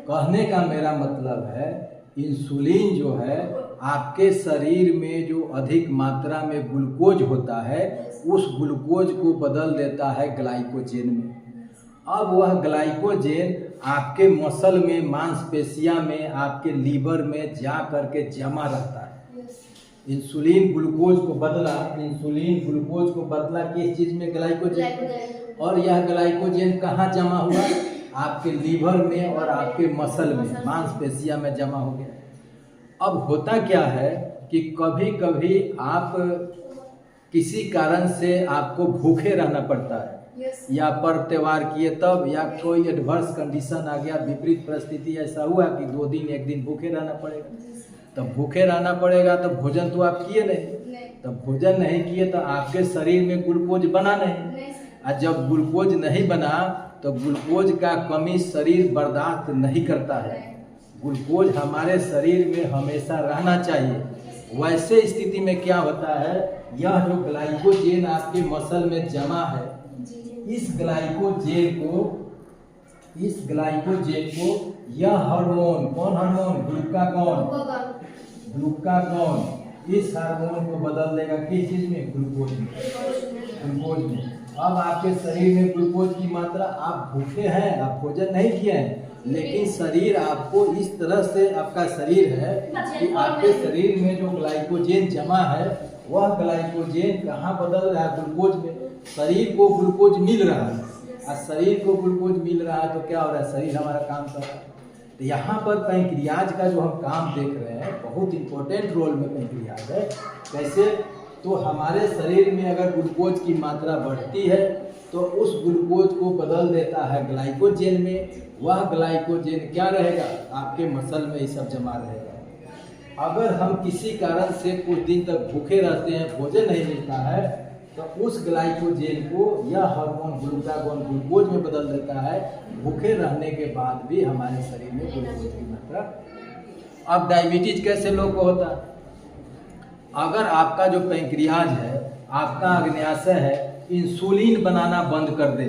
कहने का मेरा मतलब है इंसुलिन जो है आपके शरीर में जो अधिक मात्रा में ग्लूकोज होता है उस ग्लूकोज को बदल देता है ग्लाइकोजेन में। अब वह ग्लाइकोजेन आपके मसल में, मांसपेशियां में, आपके लीवर में जा करके जमा रहता है। इंसुलिन ग्लूकोज को बदला, इंसुलिन ग्लूकोज को बदला किस चीज में? ग्लाइकोजेन। और यह ग्लाइकोजेन कहाँ जमा हुआ? आपके लीवर में और आपके मसल में, मांसपेशियां में जमा हो गया। अब होता क्या है कि कभी कभी आप किसी कारण से आपको भूखे रहना पड़ता है, या पर्व त्योहार किए तब, या कोई एडवर्स कंडीशन आ गया, विपरीत परिस्थिति ऐसा हुआ कि 2 दिन 1 दिन भूखे रहना पड़ेगा। तब भूखे रहना पड़ेगा तो भोजन तो आप किए नहीं, तब भोजन नहीं किए तो आपके शरीर में ग्लूकोज बना नहीं। और जब ग्लूकोज नहीं बना तो ग्लूकोज का कमी शरीर बर्दाश्त नहीं करता है। ग्लूकोज हमारे शरीर में हमेशा रहना चाहिए। वैसे स्थिति में क्या होता है, यह जो ग्लाइकोजेन आपके मसल में जमा है, इस ग्लाइकोजेन को यह हार्मोन, कौन हार्मोन? ग्लूकागॉन, इस हार्मोन को बदल देगा किस चीज में? ग्लूकोज में। अब आपके शरीर में ग्लूकोज की मात्रा, आप भूखे हैं, आप भोजन नहीं किए हैं, लेकिन शरीर आपको इस तरह से, आपका शरीर है कि आपके शरीर में जो ग्लाइकोजेन जमा है वह ग्लाइकोजेन कहाँ बदल रहा है? ग्लूकोज में। शरीर को ग्लूकोज मिल रहा है, और शरीर को ग्लूकोज मिल रहा है तो क्या हो रहा है? शरीर हमारा काम कर रहा है। तो यहाँ पर पैंक्रियाज का जो हम काम देख रहे हैं, बहुत इंपॉर्टेंट रोल में पैंक्रियाज है। कैसे? तो हमारे शरीर में अगर ग्लूकोज की मात्रा बढ़ती है तो उस ग्लूकोज को बदल देता है ग्लाइकोजेन में। वह ग्लाइकोजेन क्या रहेगा? आपके मसल में ही सब जमा रहेगा। अगर हम किसी कारण से कुछ दिन तक भूखे रहते हैं, भोजन नहीं मिलता है, तो उस ग्लाइकोजेन को यह हार्मोन ग्लूकागॉन ग्लूकोज में बदल देता है। भूखे रहने के बाद भी हमारे शरीर में ग्लूकोज की मात्रा। अब डायबिटीज कैसे लोग को होता है? अगर आपका जो पैंक्रियाज है, आपका अग्न्याशय है, इंसुलिन बनाना बंद कर दे,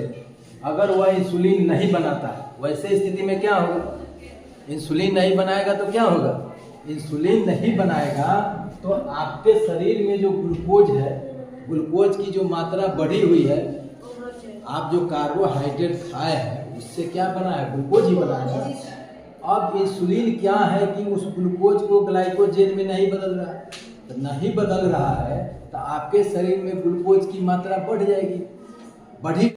अगर वह इंसुलिन नहीं बनाता है, वैसे स्थिति में क्या होगा? इंसुलिन नहीं बनाएगा तो क्या होगा? इंसुलिन नहीं बनाएगा तो आपके शरीर में जो ग्लूकोज है, ग्लूकोज की जो मात्रा बढ़ी हुई है, आप जो कार्बोहाइड्रेट खाए हैं उससे क्या बना है? ग्लूकोज ही बना है। अब इंसुलिन क्या है कि उस ग्लूकोज को ग्लाइकोजेन में नहीं बदल रहा है, तो नहीं बदल रहा है तो आपके शरीर में ग्लूकोज की मात्रा बढ़ जाएगी। बढ़ी